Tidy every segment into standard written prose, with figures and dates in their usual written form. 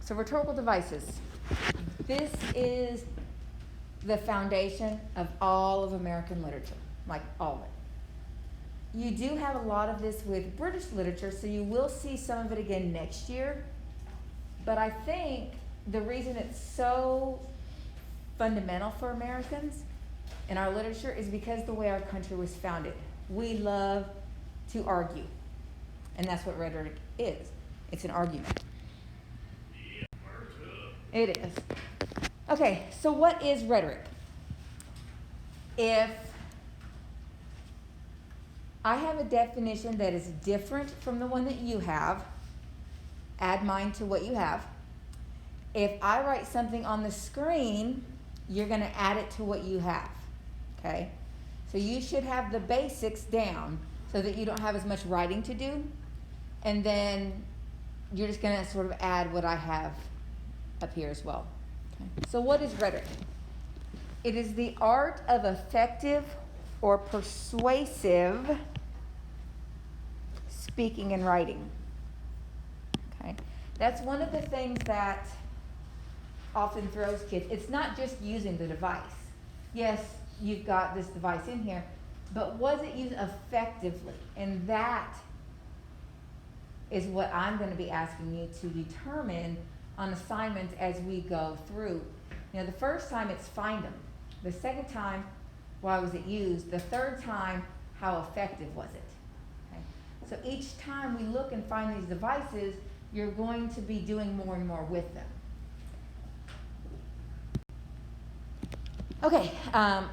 So rhetorical devices. This is the foundation of all of American literature, like all of it. You do have a lot of this with British literature, so you will see some of it again next year. But I think the reason it's so fundamental for Americans in our literature is because the way our country was founded. We love to argue, and that's what rhetoric is. It's an argument. It is. Okay, so what is rhetoric? If I have a definition that is different from the one that you have, add mine to what you have. If I write something on the screen, you're going to add it to what you have. Okay? So you should have the basics down so that you don't have as much writing to do. And then you're just going to sort of add what I have up here as well. Okay. So what is rhetoric? It is the art of effective or persuasive speaking and writing. Okay. That's one of the things that often throws kids. It's not just using the device. Yes, you've got this device in here, but was it used effectively? And that is what I'm going to be asking you to determine on assignments as we go through. You know, the first time it's find them. The second time, why was it used? The third time, how effective was it? Okay. So each time we look and find these devices, you're going to be doing more and more with them. Okay,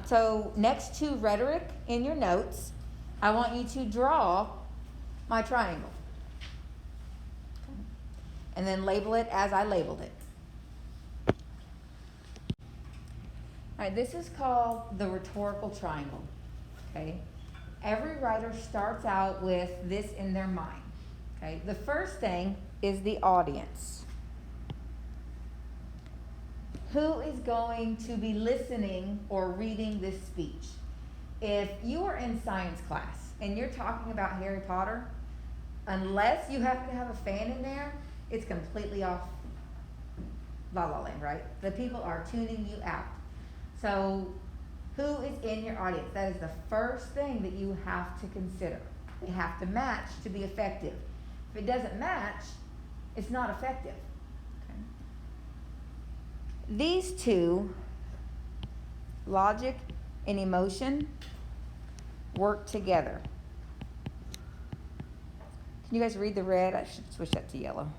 so next to rhetoric in your notes, I want you to draw my triangle. Okay. And then label it as I labeled it. All right, this is called the rhetorical triangle. Okay, every writer starts out with this in their mind. Okay, the first thing is the audience. Who is going to be listening or reading this speech? If you are in science class and you're talking about Harry Potter, unless you happen to have a fan in there, it's completely off La La Land, right? The people are tuning you out. So who is in your audience? That is the first thing that you have to consider. They have to match to be effective. If it doesn't match, it's not effective. Okay. These two, logic and emotion, work together. Can you guys read the red? I should switch that to yellow.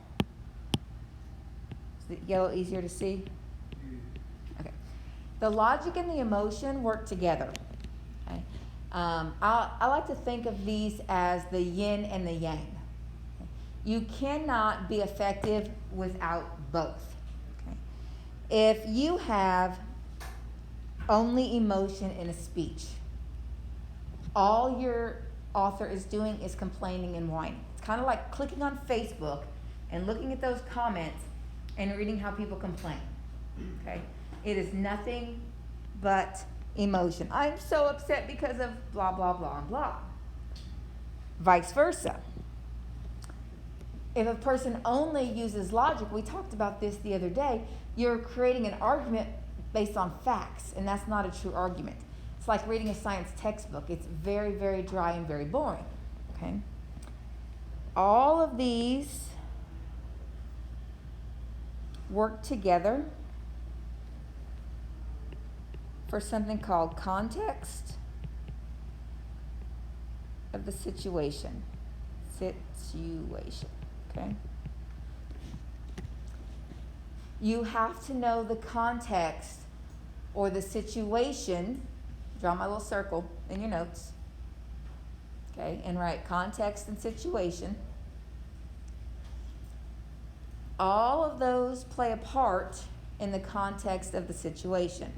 Is the yellow easier to see? Okay. The logic and the emotion work together. Okay. I like to think of these as the yin and the yang. You cannot be effective without both. Okay. If you have only emotion in a speech, all your author is doing is complaining and whining. It's kind of like clicking on Facebook and looking at those comments and reading how people complain. Okay? It is nothing but emotion. I'm so upset because of blah, blah, blah, and blah. Vice versa. If a person only uses logic, we talked about this the other day, you're creating an argument based on facts, and that's not a true argument. It's like reading a science textbook. It's very, very dry and very boring. Okay? All of these work together for something called context of the situation. Okay? You have to know the context or the situation. Draw my little circle in your notes. Okay? And write context and situation. All of those play a part in the context of the situation.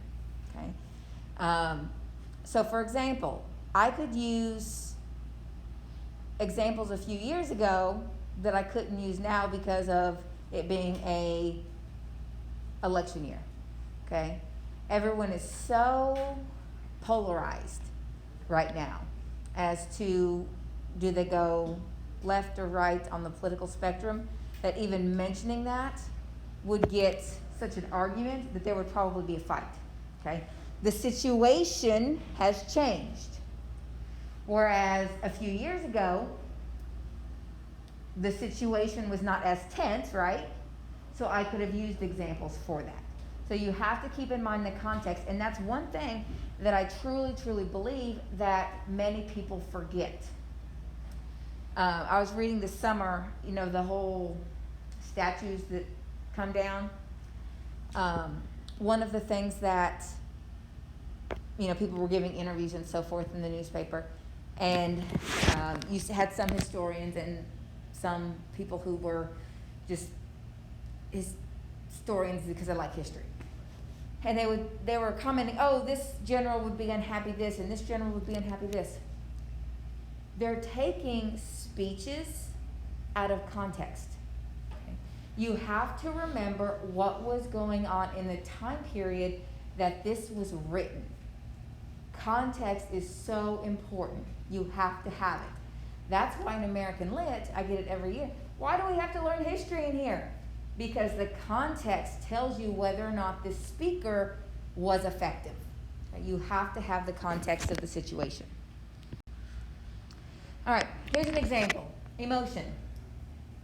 Okay? So for example, I could use examples a few years ago that I couldn't use now because of it being a election year. Okay? Everyone is so polarized right now as to do they go left or right on the political spectrum, that even mentioning that would get such an argument that there would probably be a fight. Okay? The situation has changed. Whereas a few years ago, the situation was not as tense, right? So I could have used examples for that. So you have to keep in mind the context, and that's one thing that I truly, truly believe that many people forget. I was reading this summer, the whole statues that come down. One of the things that, people were giving interviews and so forth in the newspaper, and you had some historians and some people who were just historians because they like history. And they were commenting, oh, this general would be unhappy this, and this general would be unhappy this. They're taking speeches out of context. Okay? You have to remember what was going on in the time period that this was written. Context is so important. You have to have it. That's why in American Lit, I get it every year. Why do we have to learn history in here? Because the context tells you whether or not this speaker was effective. You have to have the context of the situation. All right, here's an example. Emotion.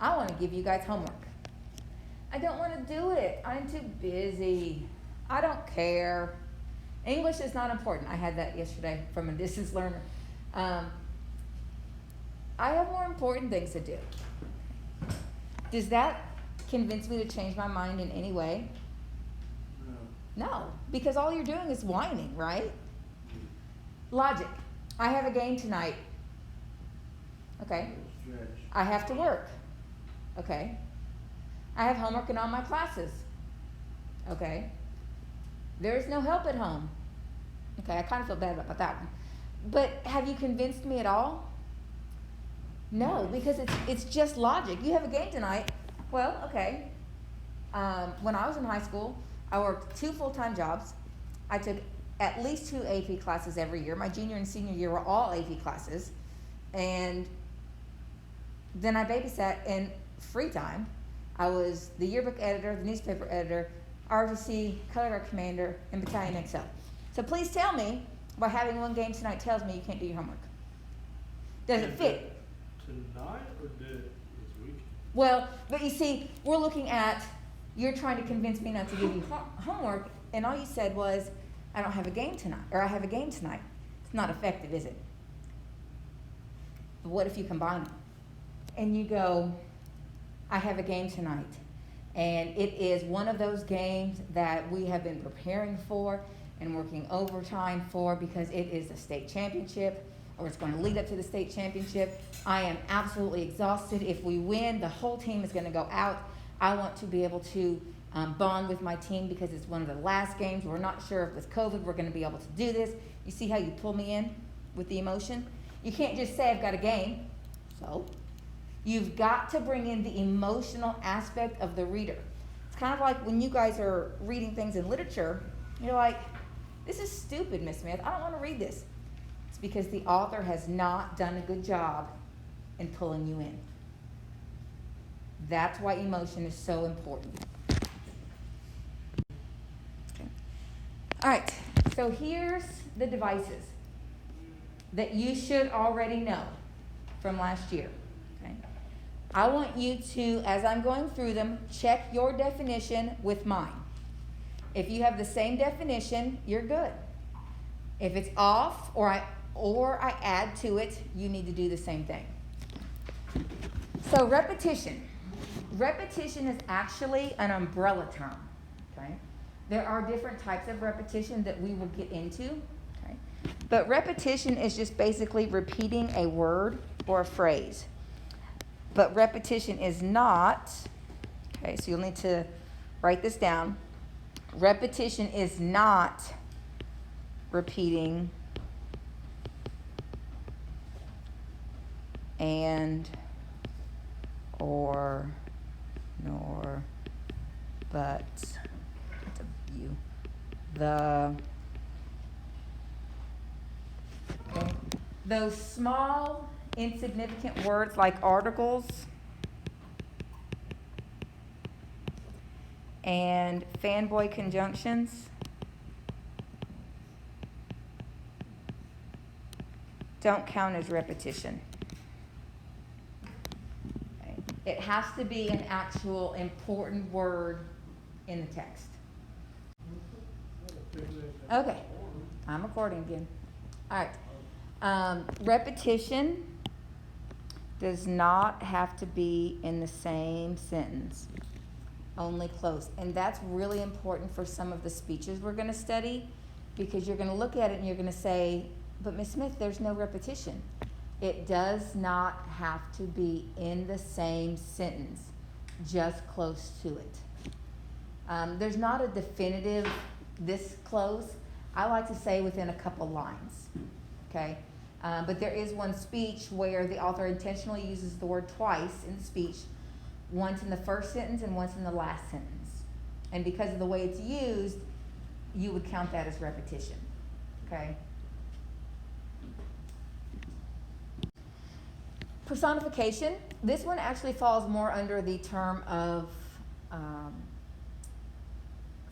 I want to give you guys homework. I don't want to do it. I'm too busy. I don't care. English is not important. I had that yesterday from a distance learner. I have more important things to do. Does that convince me to change my mind in any way? No, because all you're doing is whining, right? Logic. I have a game tonight. Okay. I have to work. Okay. I have homework in all my classes. Okay. There's no help at home. Okay, I kind of feel bad about that one. But have you convinced me at all? No, because it's just logic. You have a game tonight. Well, okay. When I was in high school, I worked 2 full-time jobs. I took at least 2 AP classes every year. My junior and senior year were all AP classes. And then I babysat in free time. I was the yearbook editor, the newspaper editor, RVC, color guard commander, and battalion XL. So please tell me why having one game tonight tells me you can't do your homework. Does it fit? Tonight or did it this week? Well, but you see, we're looking at, you're trying to convince me not to give you homework, and all you said was, I don't have a game tonight, or I have a game tonight. It's not effective, is it? But what if you combine them? And you go, I have a game tonight. And it is one of those games that we have been preparing for and working overtime for because it is a state championship, or it's going to lead up to the state championship. I am absolutely exhausted. If we win, the whole team is going to go out. I want to be able to bond with my team because it's one of the last games. We're not sure if with COVID we're going to be able to do this. You see how you pull me in with the emotion? You can't just say I've got a game. So you've got to bring in the emotional aspect of the reader. It's kind of like when you guys are reading things in literature, you're like, this is stupid, Miss Smith. I don't want to read this. It's because the author has not done a good job in pulling you in. That's why emotion is so important. Okay. All right, so here's the devices that you should already know from last year. Okay. I want you to, as I'm going through them, check your definition with mine. If you have the same definition, you're good. If it's off or I add to it, you need to do the same thing. So repetition. Repetition is actually an umbrella term. Okay? There are different types of repetition that we will get into. Okay? But repetition is just basically repeating a word or a phrase. But repetition is not, okay, so you'll need to write this down. Repetition is not repeating and, or, nor, but, the, okay. Those small, insignificant words like articles And fanboy conjunctions don't count as repetition. Okay. It has to be an actual important word in the text. Okay, I'm recording again. All right. Repetition does not have to be in the same sentence, only close. And that's really important for some of the speeches we're going to study, because you're going to look at it and you're going to say, but Ms. Smith, there's no repetition. It does not have to be in the same sentence, just close to it. There's not a definitive this close. I like to say within a couple lines, okay? But there is one speech where the author intentionally uses the word twice in the speech, once in the first sentence and once in the last sentence. And because of the way it's used, you would count that as repetition, okay? Personification. This one actually falls more under the term of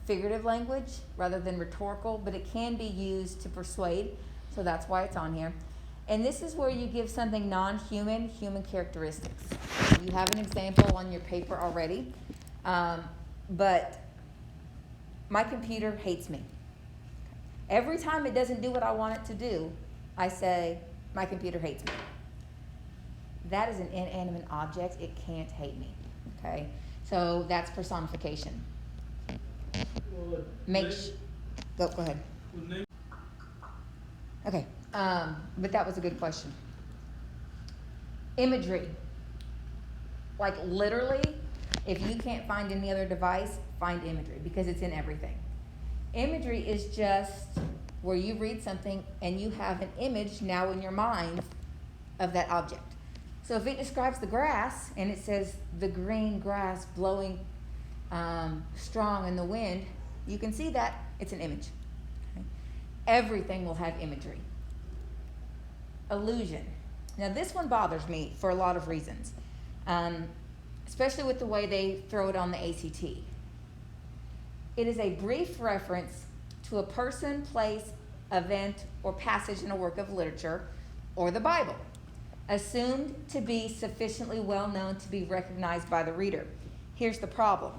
figurative language rather than rhetorical, but it can be used to persuade, so that's why it's on here. And this is where you give something non-human, human characteristics. You have an example on your paper already, but my computer hates me. Every time it doesn't do what I want it to do, I say, my computer hates me. That is an inanimate object. It can't hate me, okay? So that's personification. Go ahead. Okay, but that was a good question. Imagery. Like literally, if you can't find any other device, find imagery, because it's in everything. Imagery is just where you read something and you have an image now in your mind of that object. So if it describes the grass and it says the green grass blowing strong in the wind, you can see that it's an image. Okay? Everything will have imagery. Illusion. Now this one bothers me for a lot of reasons, especially with the way they throw it on the ACT. It is a brief reference to a person, place, event, or passage in a work of literature or the Bible, assumed to be sufficiently well known to be recognized by the reader. Here's the problem.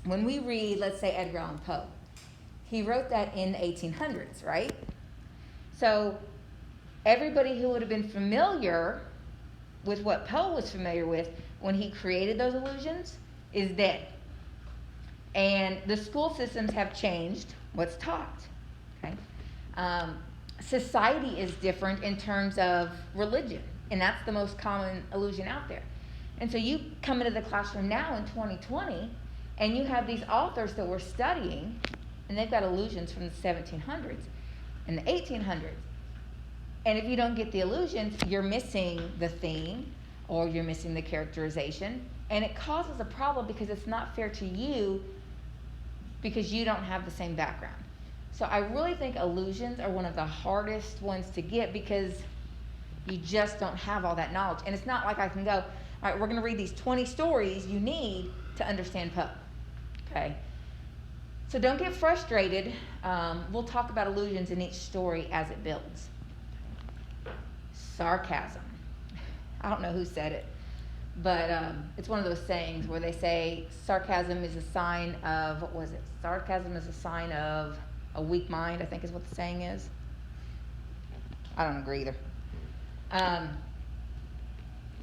When we read, let's say, Edgar Allan Poe, he wrote that in the 1800s, right? So everybody who would have been familiar with what Poe was familiar with when he created those illusions is dead. And the school systems have changed what's taught, okay? Society is different in terms of religion, and that's the most common illusion out there. And so you come into the classroom now in 2020, and you have these authors that we're studying, and they've got illusions from the 1700s and the 1800s. And if you don't get the illusions, you're missing the theme, or you're missing the characterization, and it causes a problem because it's not fair to you because you don't have the same background. So I really think illusions are one of the hardest ones to get because you just don't have all that knowledge. And it's not like I can go, all right, we're going to read these 20 stories you need to understand Poe. Okay? So don't get frustrated. We'll talk about illusions in each story as it builds. Sarcasm. I don't know who said it, but it's one of those sayings where they say sarcasm is a sign of, what was it? Sarcasm is a sign of a weak mind, I think is what the saying is. I don't agree either.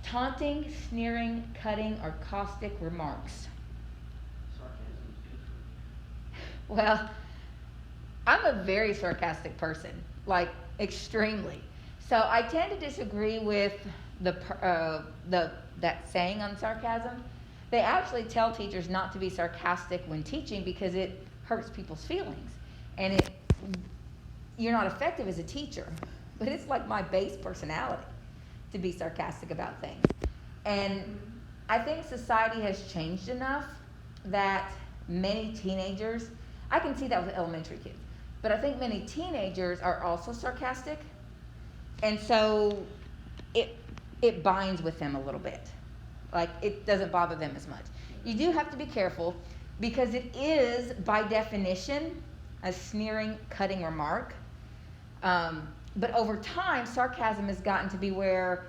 Taunting, sneering, cutting, or caustic remarks. Well, I'm a very sarcastic person, like extremely. So I tend to disagree with that saying on sarcasm. They actually tell teachers not to be sarcastic when teaching because it hurts people's feelings. And you're not effective as a teacher. But it's like my base personality to be sarcastic about things. And I think society has changed enough that many teenagers, I can see that with elementary kids, but I think many teenagers are also sarcastic. And so it binds with them a little bit. Like, it doesn't bother them as much. You do have to be careful because it is, by definition, a sneering, cutting remark. But over time, sarcasm has gotten to be where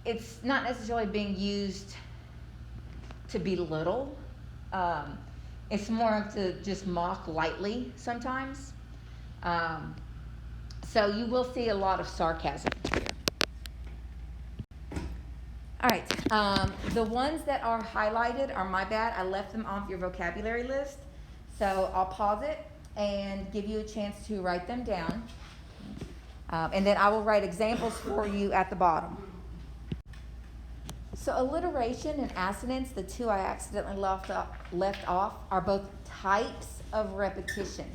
it's not necessarily being used to belittle. It's more of to just mock lightly sometimes. So you will see a lot of sarcasm here. All right, the ones that are highlighted are my bad. I left them off your vocabulary list. So I'll pause it and give you a chance to write them down. And then I will write examples for you at the bottom. So alliteration and assonance, the two I accidentally left off, are both types of repetition.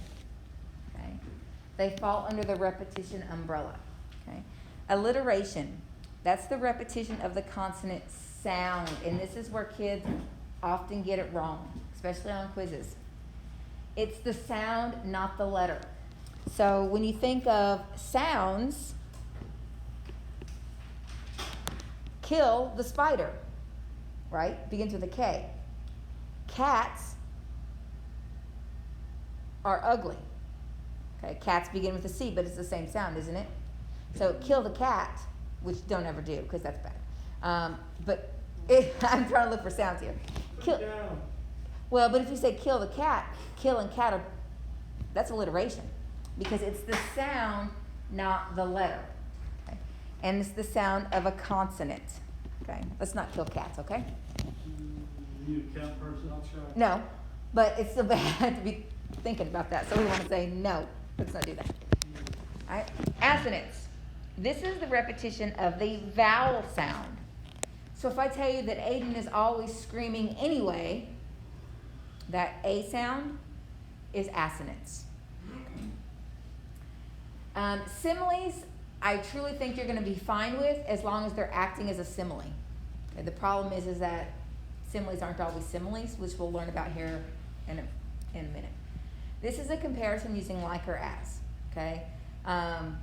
Okay? They fall under the repetition umbrella. Okay? Alliteration, that's the repetition of the consonant sound. And this is where kids often get it wrong, especially on quizzes. It's the sound, not the letter. So when you think of sounds, kill the spider, right? Begins with a K. Cats are ugly. Okay, cats begin with a C, but it's the same sound, isn't it? So kill the cat, which don't ever do, because that's bad. I'm trying to look for sounds here. Well, but if you say kill the cat, kill and cat are, that's alliteration, because it's the sound, not the letter. Okay? And it's the sound of a consonant. Okay, let's not kill cats, okay? You a cat person? I'll try. No, but it's still bad to be thinking about that, so we want to say no. Let's not do that. All right, assonance. This is the repetition of the vowel sound. So if I tell you that Aiden is always screaming anyway, that A sound is assonance. Similes, I truly think you're going to be fine with as long as they're acting as a simile. Okay, the problem is that similes aren't always similes, which we'll learn about here in a minute. This is a comparison using like or as. Okay, I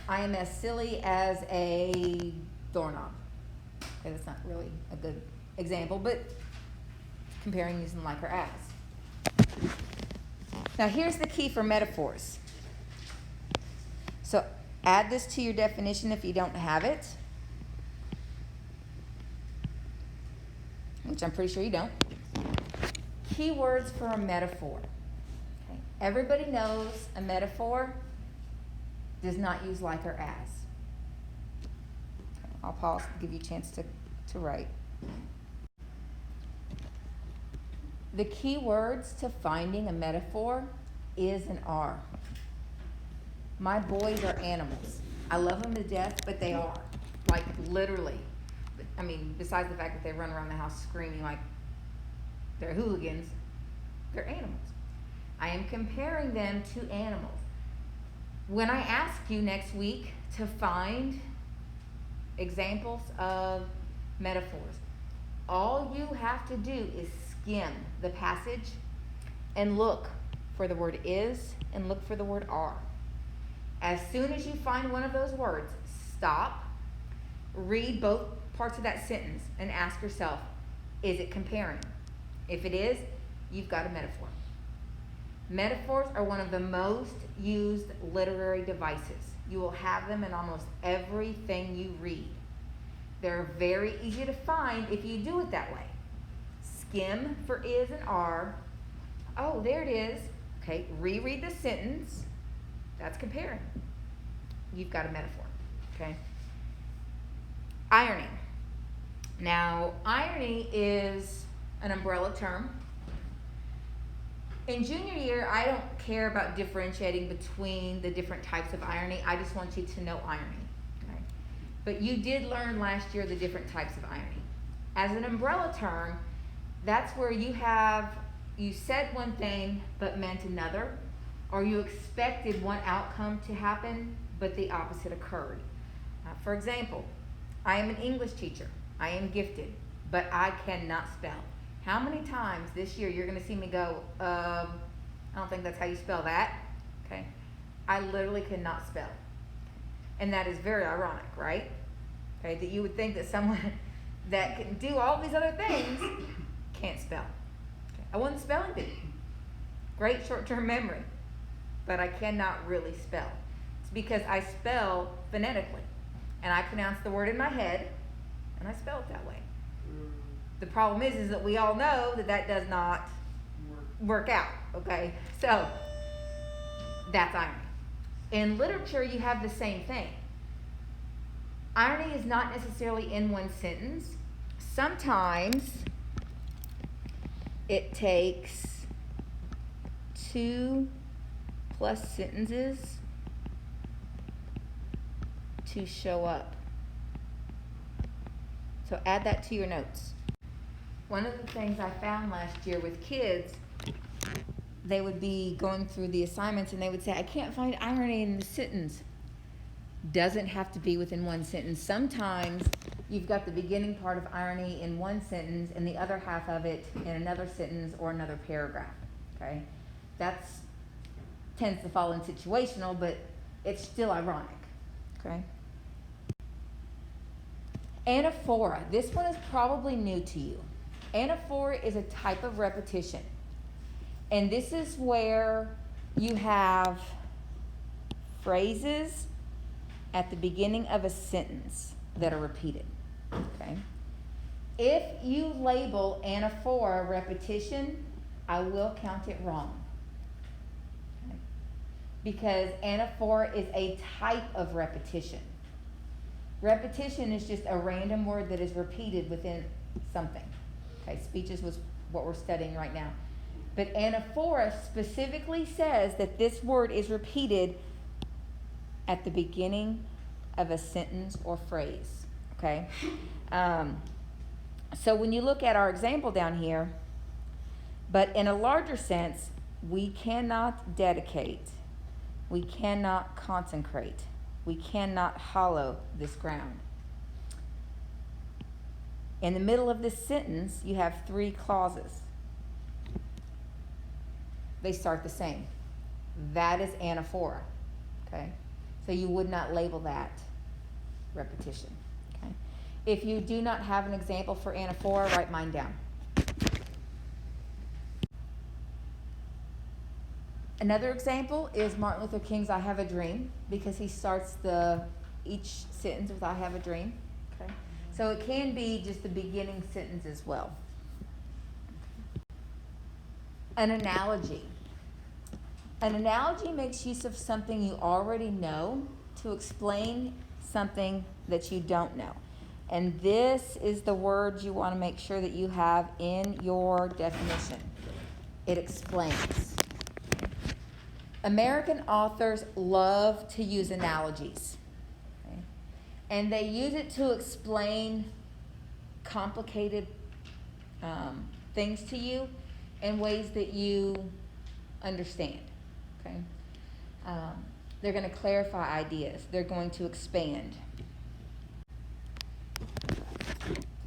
am as silly as a doorknob. Okay, that's not really a good example, but comparing using like or as. Now here's the key for metaphors. So add this to your definition if you don't have it, which I'm pretty sure you don't. Keywords for a metaphor. Okay. Everybody knows a metaphor does not use like or as. Okay. I'll pause to give you a chance to write. The key words to finding a metaphor is and are. My boys are animals. I love them to death, but they are. Like, literally. I mean, besides the fact that they run around the house screaming like they're hooligans, they're animals. I am comparing them to animals. When I ask you next week to find examples of metaphors, all you have to do is skim the passage and look for the word is and look for the word are. As soon as you find one of those words, stop, read both parts of that sentence, and ask yourself, is it comparing? If it is, you've got a metaphor. Metaphors are one of the most used literary devices. You will have them in almost everything you read. They're very easy to find if you do it that way. Skim for is and are. Oh, there it is. Okay, reread the sentence. That's comparing. You've got a metaphor. Okay. Irony. Now, irony is an umbrella term. In junior year, I don't care about differentiating between the different types of irony. I just want you to know irony. Okay? But you did learn last year the different types of irony. As an umbrella term, that's where you said one thing but meant another, or you expected one outcome to happen but the opposite occurred. For example, I am an English teacher. I am gifted, but I cannot spell. How many times this year you're going to see me go, I don't think that's how you spell that. Okay? I literally cannot spell. And that is very ironic, right? Okay, that you would think that someone that can do all these other things can't spell. Okay. I wasn't spelling bee. Great short-term memory, but I cannot really spell. It's because I spell phonetically, and I pronounce the word in my head, and I spell it that way. The problem is that we all know that does not work out, okay? So, that's irony. In literature, you have the same thing. Irony is not necessarily in one sentence. Sometimes it takes 2+ sentences to show up. So add that to your notes. One of the things I found last year with kids, they would be going through the assignments and they would say, I can't find irony in the sentence. Doesn't have to be within one sentence. Sometimes you've got the beginning part of irony in one sentence and the other half of it in another sentence or another paragraph. Okay? That's tends to fall in situational, but it's still ironic. Okay? Anaphora. This one is probably new to you. Anaphora is a type of repetition. And this is where you have phrases at the beginning of a sentence that are repeated. Okay? If you label anaphora repetition, I will count it wrong. Okay? Because anaphora is a type of repetition. Repetition is just a random word that is repeated within something. Okay, speeches was what we're studying right now. But anaphora specifically says that this word is repeated at the beginning of a sentence or phrase. Okay? So when you look at our example down here, but in a larger sense, we cannot dedicate, we cannot consecrate, we cannot hallow this ground. In the middle of this sentence, you have 3 clauses. They start the same. That is anaphora. Okay? So you would not label that repetition. Okay? If you do not have an example for anaphora, write mine down. Another example is Martin Luther King's I Have a Dream, because he starts each sentence with I have a dream. Okay? So it can be just the beginning sentence as well. An analogy. An analogy makes use of something you already know to explain something that you don't know. And this is the word you want to make sure that you have in your definition. It explains. American authors love to use analogies. Okay? And they use it to explain complicated things to you in ways that you understand. Okay? They're going to clarify ideas. They're going to expand.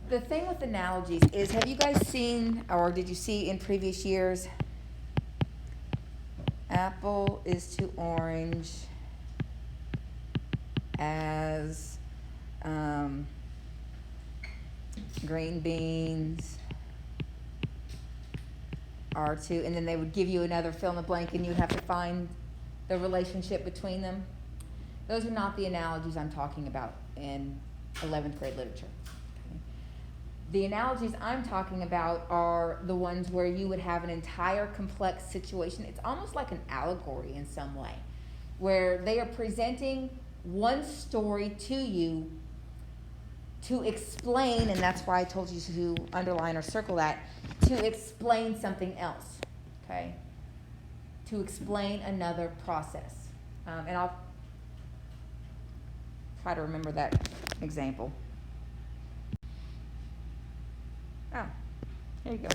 The thing with analogies is, have you guys seen, or did you see in previous years, apple is to orange as green beans are to, and then they would give you another fill in the blank and you'd have to find the relationship between them. Those are not the analogies I'm talking about in 11th grade literature. Okay? The analogies I'm talking about are the ones where you would have an entire complex situation. It's almost like an allegory in some way, where they are presenting one story to you to explain, and that's why I told you to underline or circle that, to explain something else, okay? To explain another process. And I'll try to remember that example. Oh, here you go.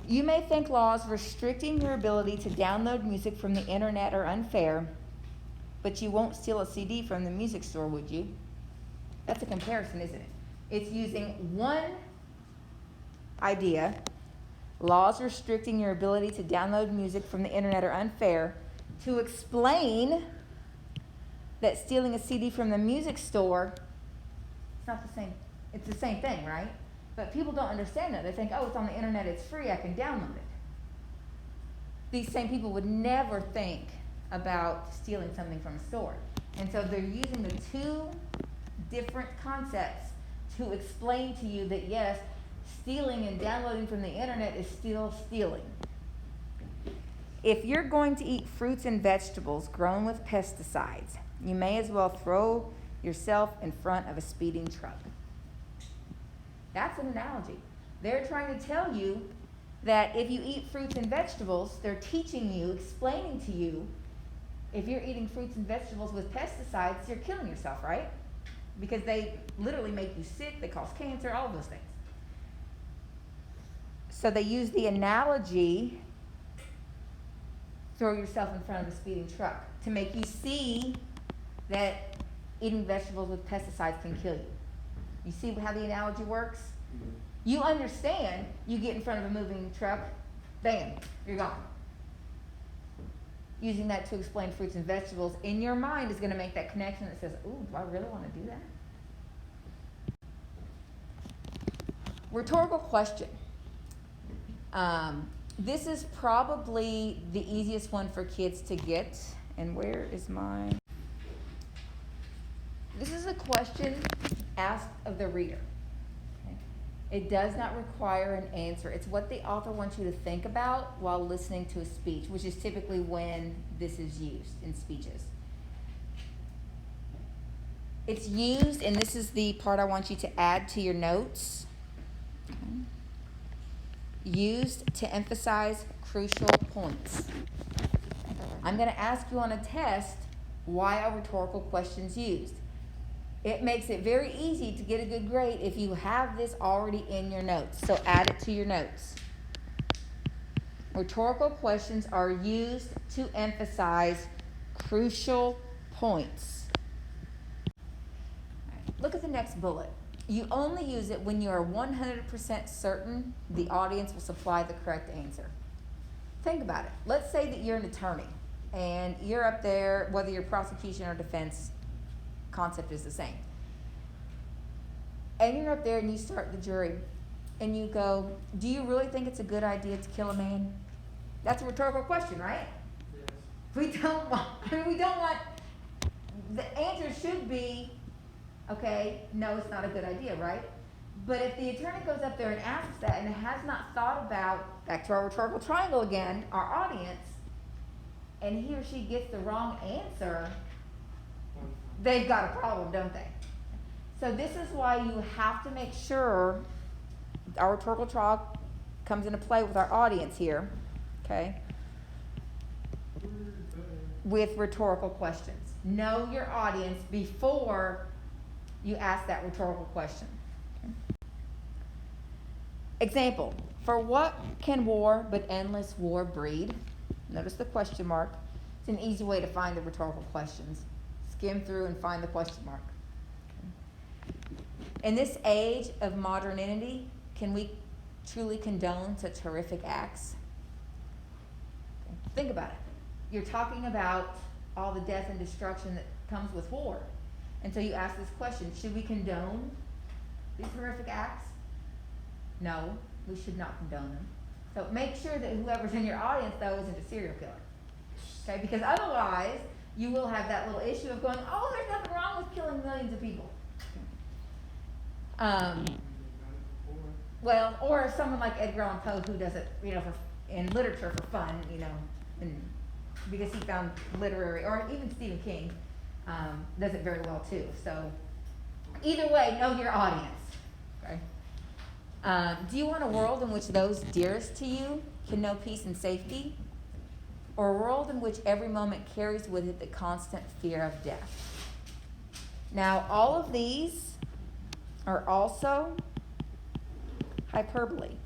You may think laws restricting your ability to download music from the internet are unfair, but you won't steal a CD from the music store, would you? That's a comparison, isn't it? It's using one idea, laws restricting your ability to download music from the internet are unfair, to explain that stealing a CD from the music store, it's not the same. It's the same thing, right? But people don't understand that. They think, oh, it's on the internet, it's free, I can download it. These same people would never think about stealing something from a store. And so they're using the two different concepts to explain to you that yes, stealing and downloading from the internet is still stealing. If you're going to eat fruits and vegetables grown with pesticides, you may as well throw yourself in front of a speeding truck. That's an analogy. They're trying to tell you that if you eat fruits and vegetables, they're teaching you, explaining to you, if you're eating fruits and vegetables with pesticides, you're killing yourself, right? Because they literally make you sick, they cause cancer, all of those things. So they use the analogy, throw yourself in front of a speeding truck, to make you see that eating vegetables with pesticides can kill you. You see how the analogy works? You understand, you get in front of a moving truck, bam, you're gone. Using that to explain fruits and vegetables in your mind is going to make that connection that says, ooh, do I really want to do that? Rhetorical question. This is probably the easiest one for kids to get. And where is mine? This is a question asked of the reader. Okay? It does not require an answer. It's what the author wants you to think about while listening to a speech, which is typically when this is used in speeches. It's used, and this is the part I want you to add to your notes. Okay. Used to emphasize crucial points. I'm going to ask you on a test why a rhetorical question is used. It makes it very easy to get a good grade if you have this already in your notes. So add it to your notes. Rhetorical questions are used to emphasize crucial points. Look at the next bullet. You only use it when you are 100% certain the audience will supply the correct answer. Think about it. Let's say that you're an attorney and you're up there, whether you're prosecution or defense, concept is the same. And you're up there and you start the jury and you go, do you really think it's a good idea to kill a man? That's a rhetorical question, right? Yes. We don't want, the answer should be, okay, no, it's not a good idea, right? But if the attorney goes up there and asks that and has not thought about, back to our rhetorical triangle again, our audience, and he or she gets the wrong answer, they've got a problem, don't they? So this is why you have to make sure our rhetorical trial comes into play with our audience here, okay? With rhetorical questions. Know your audience before you ask that rhetorical question. Okay. Example, for what can war but endless war breed? Notice the question mark. It's an easy way to find the rhetorical questions. Skim through and find the question mark. Okay. In this age of modernity, can we truly condone such horrific acts? Okay. Think about it. You're talking about all the death and destruction that comes with war. And so you ask this question, should we condone these horrific acts? No, we should not condone them. So make sure that whoever's in your audience, though, isn't a serial killer. Okay, because otherwise, you will have that little issue of going, oh, there's nothing wrong with killing millions of people. Well, or someone like Edgar Allan Poe who does it, in literature for fun, and because he found literary, or even Stephen King does it very well too. So either way, know your audience. Okay. Do you want a world in which those dearest to you can know peace and safety? Or a world in which every moment carries with it the constant fear of death? Now, all of these are also hyperbole.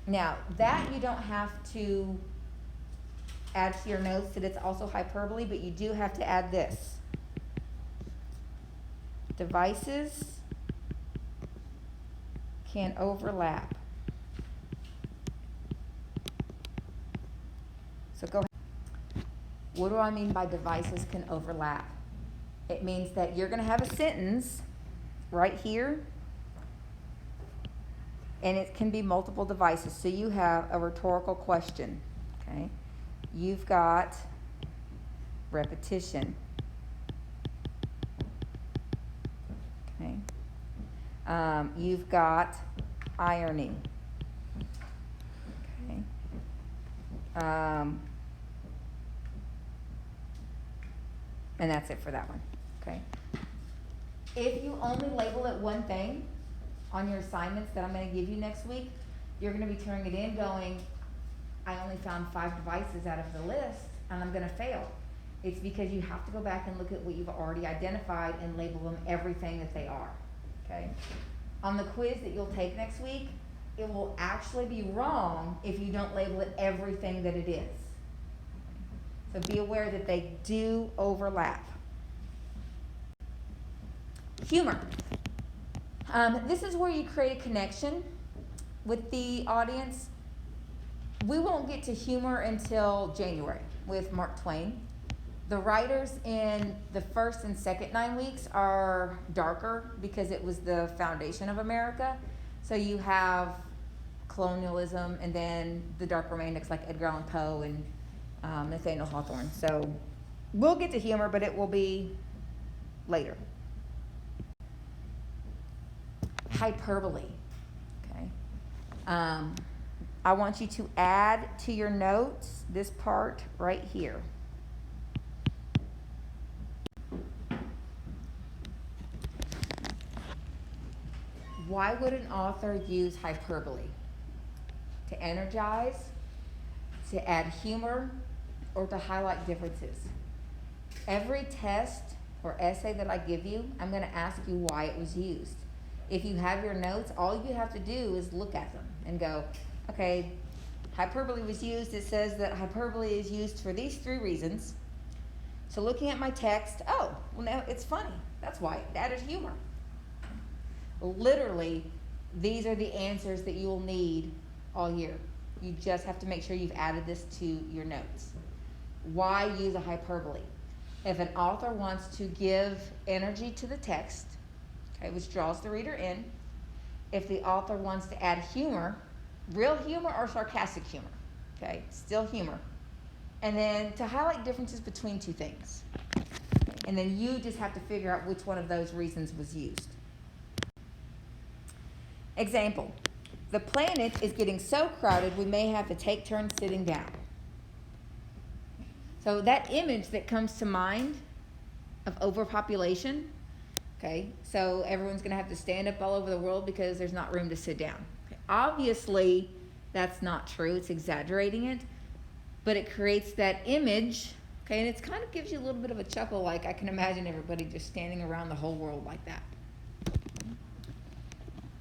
Now, that you don't have to add to your notes that it's also hyperbole, but you do have to add this. Devices can overlap. So go ahead. What do I mean by devices can overlap? It means that you're going to have a sentence right here, and it can be multiple devices. So you have a rhetorical question, okay? You've got repetition, okay? You've got irony, okay? And that's it for that one, okay? If you only label it one thing on your assignments that I'm going to give you next week, you're going to be turning it in going, I only found 5 devices out of the list, and I'm going to fail. It's because you have to go back and look at what you've already identified and label them everything that they are, okay? On the quiz that you'll take next week, it will actually be wrong if you don't label it everything that it is. So be aware that they do overlap. Humor. This is where you create a connection with the audience. We won't get to humor until January with Mark Twain. The writers in the first and second 9 weeks are darker because it was the foundation of America. So you have colonialism and then the dark romantics like Edgar Allan Poe and Nathaniel Hawthorne. So we'll get to humor, but it will be later. Hyperbole, okay? I want you to add to your notes this part right here. Why would an author use hyperbole? To energize, to add humor, or to highlight differences? Every test or essay that I give you, I'm going to ask you why it was used. If you have your notes, all you have to do is look at them and go, okay, hyperbole was used. It says that hyperbole is used for these 3 reasons. So looking at my text, oh, well now it's funny. That's why it added humor. Literally, these are the answers that you will need all year. You just have to make sure you've added this to your notes. Why use a hyperbole? If an author wants to give energy to the text, okay, which draws the reader in, if the author wants to add humor, real humor or sarcastic humor, okay, still humor, and then to highlight differences between 2 things. And then you just have to figure out which one of those reasons was used. Example, the planet is getting so crowded we may have to take turns sitting down. So that image that comes to mind of overpopulation, okay, so everyone's going to have to stand up all over the world because there's not room to sit down. Okay. Obviously, that's not true. It's exaggerating it, but it creates that image, okay, and it kind of gives you a little bit of a chuckle, like I can imagine everybody just standing around the whole world like that.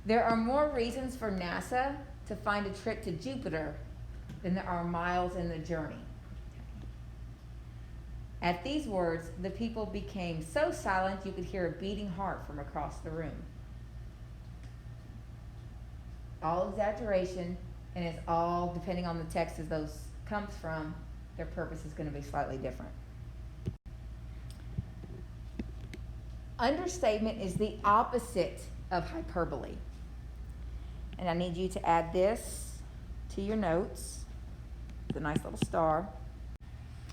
There are more reasons for NASA to find a trip to Jupiter than there are miles in the journey. At these words, the people became so silent you could hear a beating heart from across the room. All exaggeration, and it's all, depending on the text as those comes from, their purpose is going to be slightly different. Understatement is the opposite of hyperbole. And I need you to add this to your notes. It's a nice little star.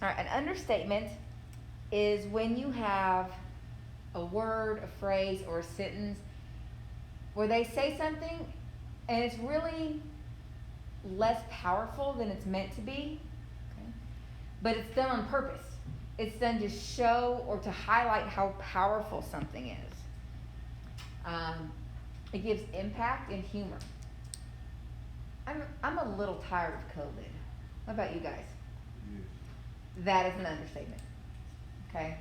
All right, an understatement is when you have a word, a phrase, or a sentence where they say something and it's really less powerful than it's meant to be, okay? But it's done on purpose. It's done to show or to highlight how powerful something is. It gives impact and humor. I'm a little tired of COVID. What about you guys? Yes. That is an understatement. Okay?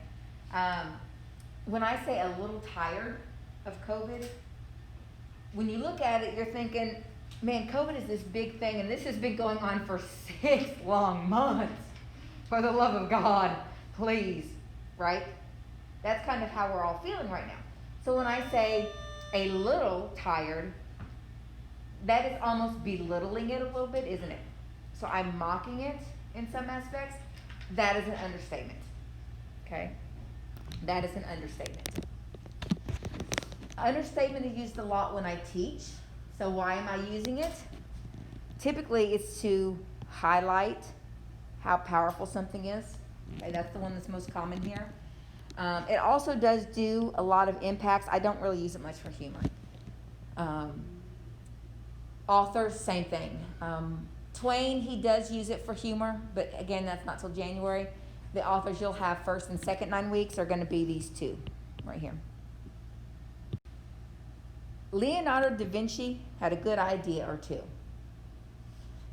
When I say a little tired of COVID, when you look at it, you're thinking, man, COVID is this big thing, and this has been going on for 6 long months. For the love of God, please, right? That's kind of how we're all feeling right now. So when I say a little tired, that is almost belittling it a little bit, isn't it? So I'm mocking it in some aspects. That is an understatement. Okay? That is an understatement. Understatement is used a lot when I teach. So why am I using it? Typically, it's to highlight how powerful something is. Okay, that's the one that's most common here. It also does do a lot of impacts. I don't really use it much for humor. Authors, same thing. Twain, he does use it for humor, but again, that's not till January. The authors you'll have first and second 9 weeks are going to be these two right here. Leonardo da Vinci had a good idea or two.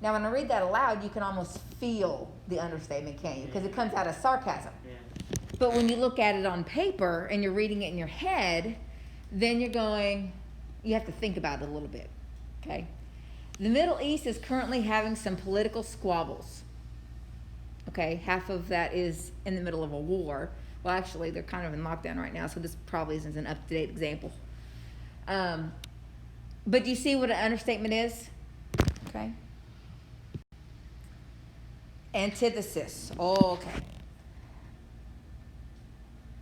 Now, when I read that aloud, you can almost feel the understatement, can't you? Because it comes out of sarcasm. Yeah. But when you look at it on paper and you're reading it in your head, then you're going, you have to think about it a little bit, okay? The Middle East is currently having some political squabbles. Okay, half of that is in the middle of a war. Well, actually, they're kind of in lockdown right now, so this probably isn't an up-to-date example. But do you see what an understatement is? Okay. Antithesis. Oh, okay.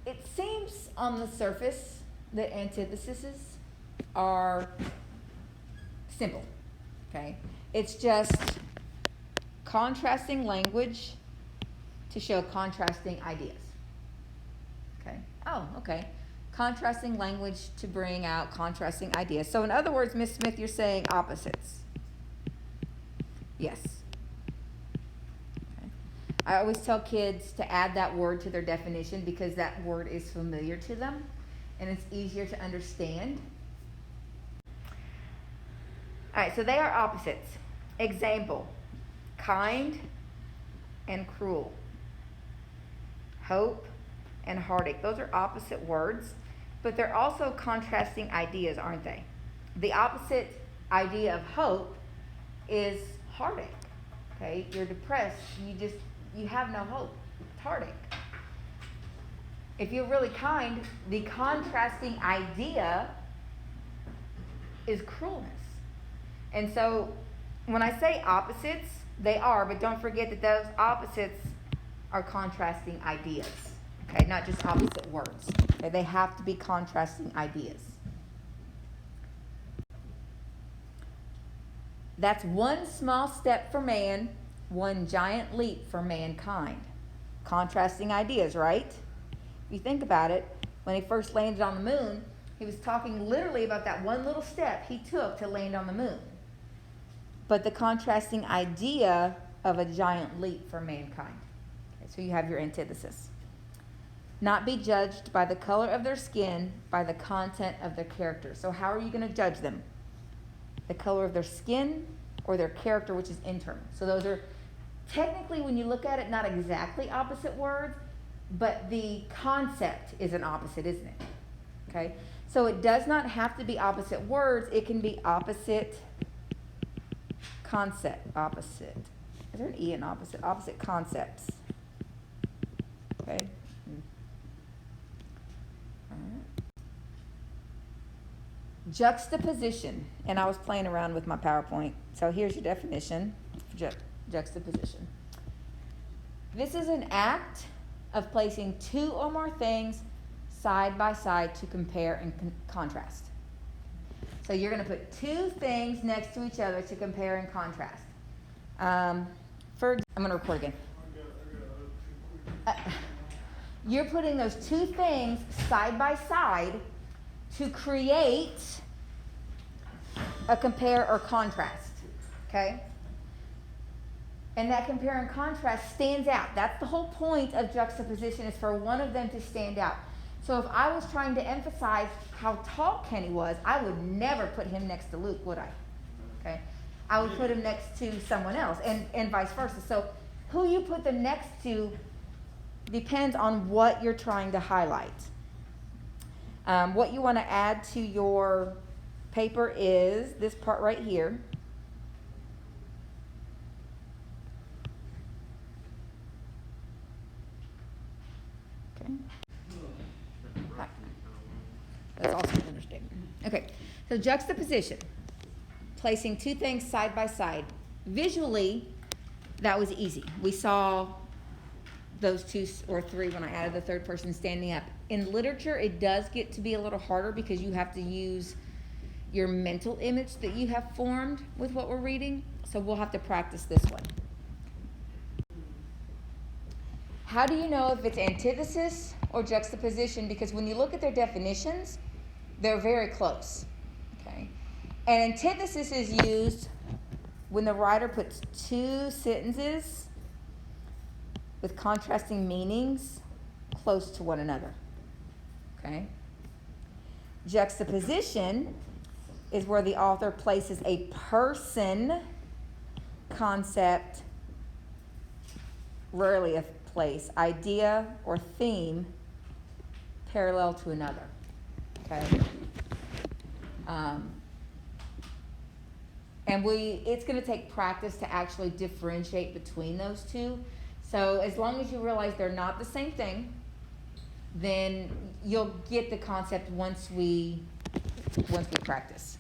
It seems on the surface that antitheses are simple. Okay. It's just contrasting language to show contrasting ideas. Okay. Oh, okay. Contrasting language to bring out contrasting ideas. So in other words, Ms. Smith, you're saying opposites. Yes. Okay. I always tell kids to add that word to their definition because that word is familiar to them and it's easier to understand. All right, so they are opposites. Example, kind and cruel. Hope and heartache. Those are opposite words, but they're also contrasting ideas, aren't they? The opposite idea of hope is heartache. Okay, you're depressed, you have no hope. It's heartache. If you're really kind, the contrasting idea is cruelness. And so when I say opposites, they are, but don't forget that those opposites are contrasting ideas. Okay, not just opposite words. Okay, they have to be contrasting ideas. That's one small step for man, one giant leap for mankind. Contrasting ideas, right? If you think about it, when he first landed on the moon, he was talking literally about that one little step he took to land on the moon. But the contrasting idea of a giant leap for mankind. Okay, so you have your antithesis. Not be judged by the color of their skin, by the content of their character. So how are you going to judge them? The color of their skin or their character, which is internal. So those are technically, when you look at it, not exactly opposite words, but the concept is an opposite, isn't it? Okay? So it does not have to be opposite words. It can be opposite concept. Opposite. Is there an E in opposite? Opposite concepts. Okay? Juxtaposition, and I was playing around with my PowerPoint. So here's your definition for juxtaposition. This is an act of placing two or more things side by side to compare and contrast. So you're going to put two things next to each other to compare and contrast. I'm going to record again. You're putting those two things side by side to create a compare or contrast, okay? And that compare and contrast stands out. That's the whole point of juxtaposition, is for one of them to stand out. So if I was trying to emphasize how tall Kenny was, I would never put him next to Luke, would I? Okay? I would put him next to someone else, and vice versa. So who you put them next to depends on what you're trying to highlight. What you want to add to your paper is this part right here. Okay. That's also an understatement. Okay, so juxtaposition. Placing two things side by side. Visually, that was easy. We saw those two or three when I added the third person standing up. In literature, it does get to be a little harder because you have to use your mental image that you have formed with what we're reading. So we'll have to practice this one. How do you know if it's antithesis or juxtaposition? Because when you look at their definitions, they're very close. Okay? And antithesis is used when the writer puts two sentences with contrasting meanings close to one another. Okay? Juxtaposition is where the author places a person, concept, rarely a place, idea, or theme parallel to another. Okay? And it's going to take practice to actually differentiate between those two. So as long as you realize they're not the same thing, then you'll get the concept once we practice.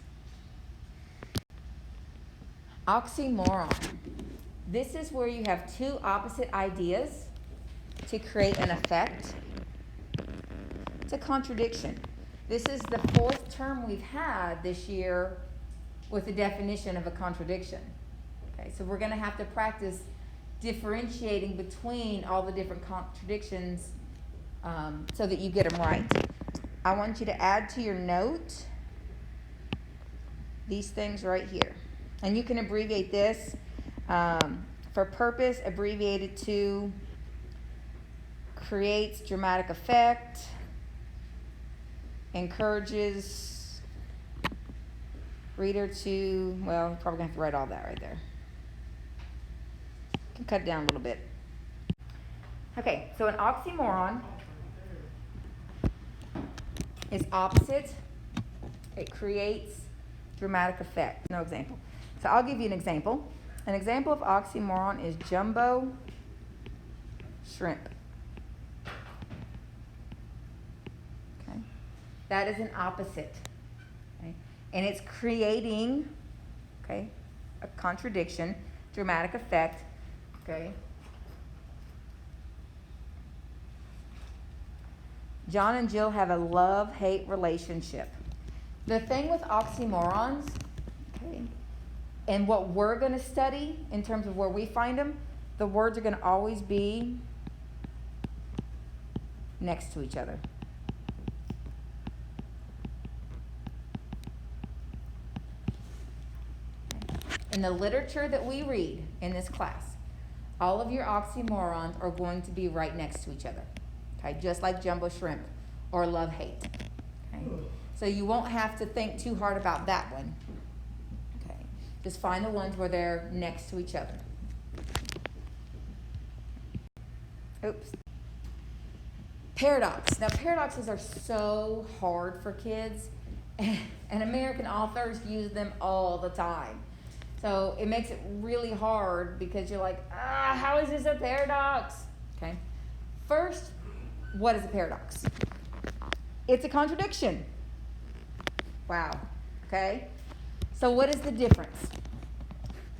Oxymoron. This is where you have two opposite ideas to create an effect. It's a contradiction. This is the fourth term we've had this year with the definition of a contradiction. Okay, so we're going to have to practice differentiating between all the different contradictions so that you get them right. I want you to add to your note these things right here. And you can abbreviate this. For purpose, abbreviated to creates dramatic effect, encourages reader to, well, probably gonna have to write all that right there. You can cut it down a little bit. Okay, so an oxymoron is opposite. It creates dramatic effect. No example. So I'll give you an example. An example of oxymoron is jumbo shrimp. Okay, that is an opposite. Okay, and it's creating, okay, a contradiction, dramatic effect. Okay. John and Jill have a love-hate relationship. The thing with oxymorons, okay, and what we're going to study in terms of where we find them, the words are going to always be next to each other. In the literature that we read in this class, all of your oxymorons are going to be right next to each other. Okay, just like jumbo shrimp or love-hate. Okay, so you won't have to think too hard about that one. Okay, just find the ones where they're next to each other. Oops. Paradox. Now, paradoxes are so hard for kids, and American authors use them all the time. So it makes it really hard because you're like, how is this a paradox? Okay. First, what is a paradox? It's a contradiction. Wow. Okay. So what is the difference?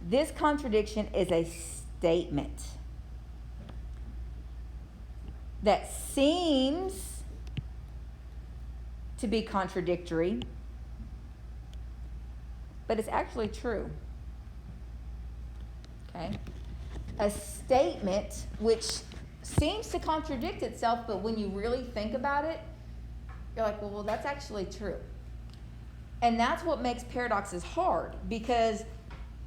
This contradiction is a statement that seems to be contradictory, but it's actually true. Okay? A statement which seems to contradict itself, but when you really think about it, you're like, well, that's actually true. And that's what makes paradoxes hard, because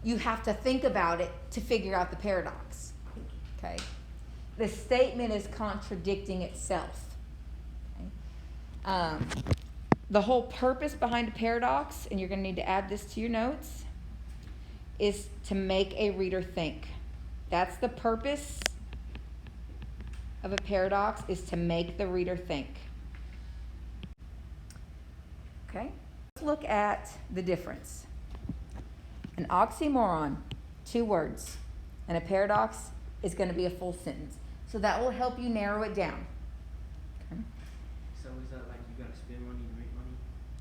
you have to think about it to figure out the paradox. Okay? The statement is contradicting itself. Okay? The whole purpose behind a paradox, and you're going to need to add this to your notes, is to make a reader think. That's the purpose of a paradox, is to make the reader think. Okay? Let's look at the difference. An oxymoron, 2 words, and a paradox is going to be a full sentence. So that will help you narrow it down. Okay? So is that like you gotta spend money to make money?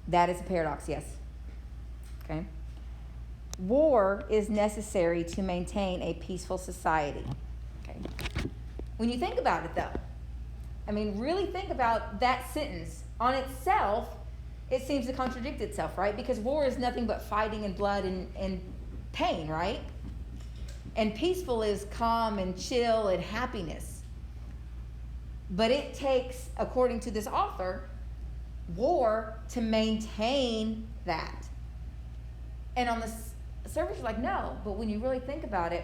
That is a paradox, yes. Okay? War is necessary to maintain a peaceful society. Okay? When you think about it, though, I mean, really think about that sentence. On itself, it seems to contradict itself, right? Because war is nothing but fighting and blood and pain, right? And peaceful is calm and chill and happiness. But it takes, according to this author, war to maintain that. And on the surface, you're like, no. But when you really think about it,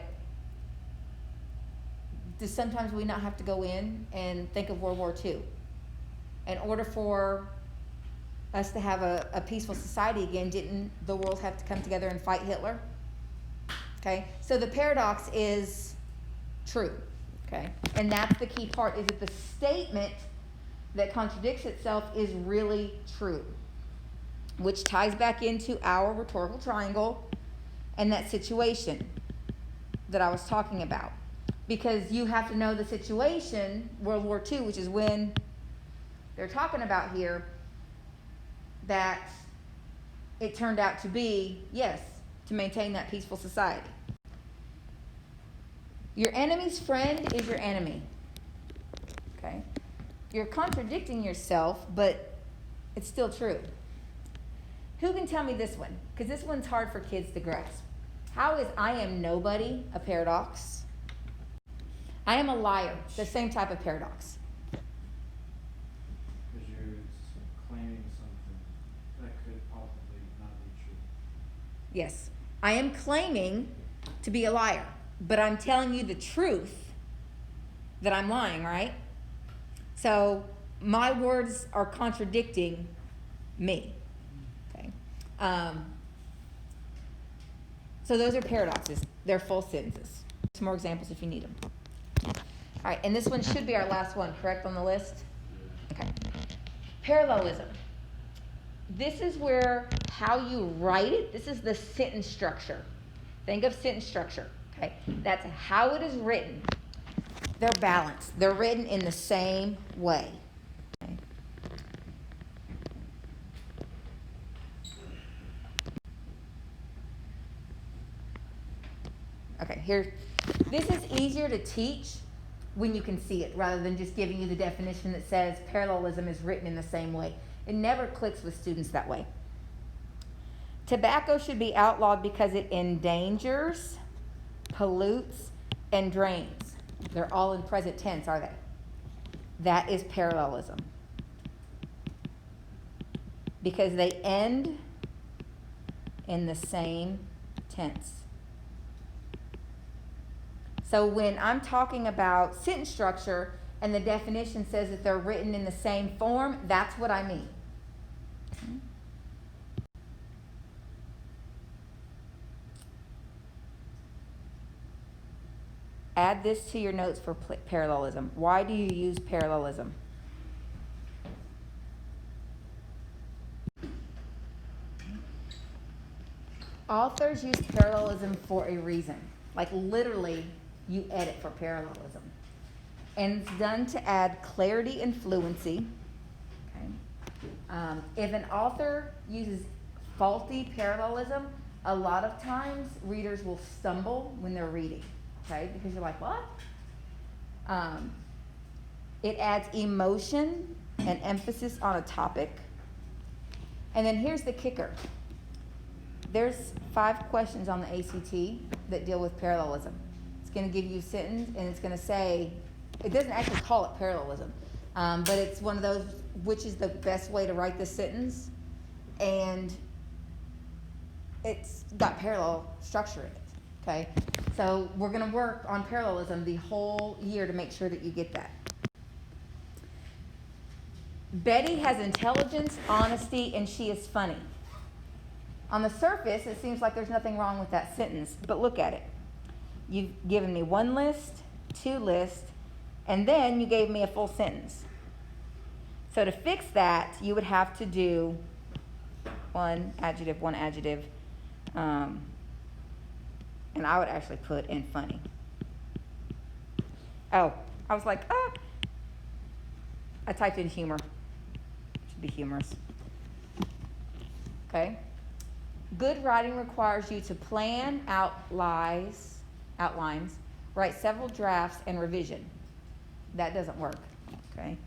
do sometimes we not have to go in and think of World War II? In order for us to have a peaceful society again, didn't the world have to come together and fight Hitler? Okay, so the paradox is true. Okay, and that's the key part, is that the statement that contradicts itself is really true, which ties back into our rhetorical triangle and that situation that I was talking about. Because you have to know the situation, World War II, which is when they're talking about here, that it turned out to be, yes, to maintain that peaceful society. Your enemy's friend is your enemy. Okay? You're contradicting yourself, but it's still true. Who can tell me this one? Because this one's hard for kids to grasp. How is I am nobody a paradox? I am a liar, the same type of paradox. Because you're claiming something that could possibly not be true. Yes. I am claiming to be a liar, but I'm telling you the truth that I'm lying, right? So my words are contradicting me. Okay. So those are paradoxes. They're full sentences. Some more examples if you need them. All right, and this one should be our last one, correct, on the list? Okay. Parallelism. This is where how you write it, this is the sentence structure. Think of sentence structure, okay? That's how it is written. They're balanced. They're written in the same way. Okay. Okay, here. This is easier to teach when you can see it, rather than just giving you the definition that says parallelism is written in the same way. It never clicks with students that way. Tobacco should be outlawed because it endangers, pollutes, and drains. They're all in present tense, are they? That is parallelism. Because they end in the same tense. So when I'm talking about sentence structure and the definition says that they're written in the same form, that's what I mean. Add this to your notes for parallelism. Why do you use parallelism? Authors use parallelism for a reason. Like literally, you edit for parallelism. And it's done to add clarity and fluency. Okay. If an author uses faulty parallelism, a lot of times readers will stumble when they're reading. Okay, because you're like, what? It adds emotion and emphasis on a topic. And then here's the kicker. There's 5 questions on the ACT that deal with parallelism. It's going to give you a sentence, and it's going to say, it doesn't actually call it parallelism, but it's one of those, which is the best way to write this sentence, and it's got parallel structure in it, okay? So we're going to work on parallelism the whole year to make sure that you get that. Betty has intelligence, honesty, and she is funny. On the surface, it seems like there's nothing wrong with that sentence, but look at it. You've given me 1 list, 2 lists, and then you gave me a full sentence. So to fix that, you would have to do 1 adjective, and I would actually put in funny. Oh, I was like, I typed in humor. Should be humorous. Okay. Good writing requires you to plan outlines, write several drafts, and revision. that doesn't work, okay?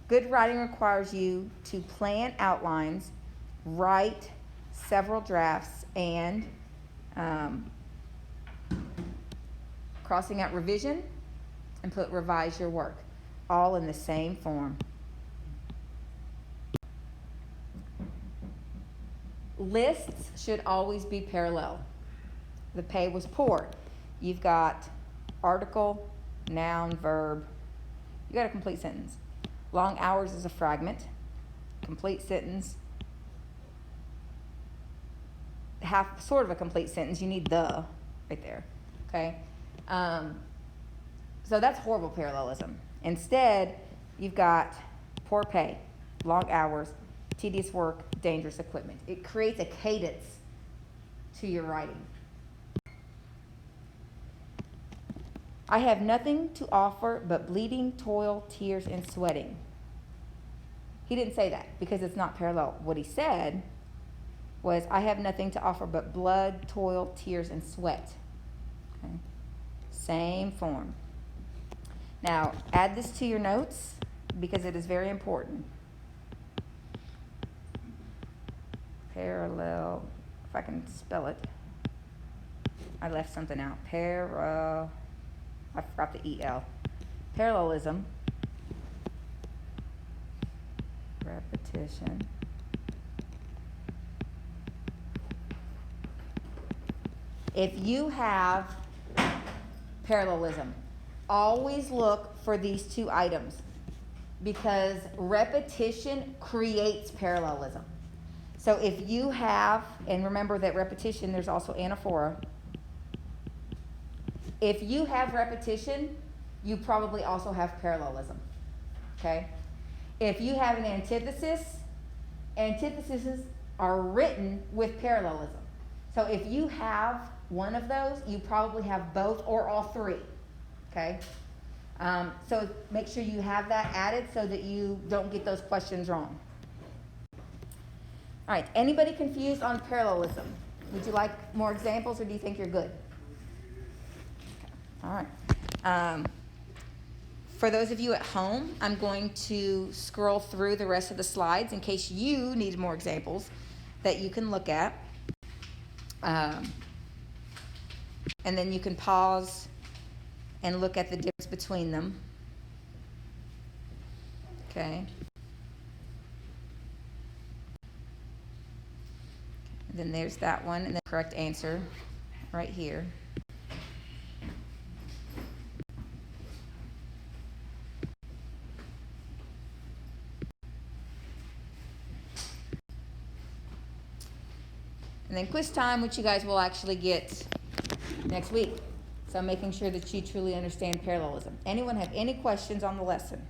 Good writing requires you to plan outlines, write several drafts, and crossing out revision and put revise your work, all in the same form. Lists should always be parallel. The pay was poor. You've got article, noun, verb. You got a complete sentence. Long hours is a fragment. Complete sentence. Sort of a complete sentence. You need the right there. Okay? So that's horrible parallelism. Instead, you've got poor pay, long hours, tedious work, dangerous equipment. It creates a cadence to your writing. I have nothing to offer but bleeding, toil, tears, and sweating. He didn't say that because it's not parallel. What he said was, I have nothing to offer but blood, toil, tears, and sweat. Okay? Same form. Now, add this to your notes because it is very important. Parallel, if I can spell it. I left something out. I forgot the EL. Parallelism. Repetition. If you have parallelism, always look for these two items because repetition creates parallelism. So if you have, and remember that repetition, there's also anaphora. If you have repetition, you probably also have parallelism, okay? If you have an antithesis, antitheses are written with parallelism. So if you have one of those, you probably have both or all three, okay? So make sure you have that added so that you don't get those questions wrong. All right, anybody confused on parallelism? Would you like more examples or do you think you're good? All right. For those of you at home, I'm going to scroll through the rest of the slides in case you need more examples that you can look at. And then you can pause and look at the difference between them. Okay. And then there's that one and the correct answer right here. And then quiz time, which you guys will actually get next week. So making sure that you truly understand parallelism. Anyone have any questions on the lesson?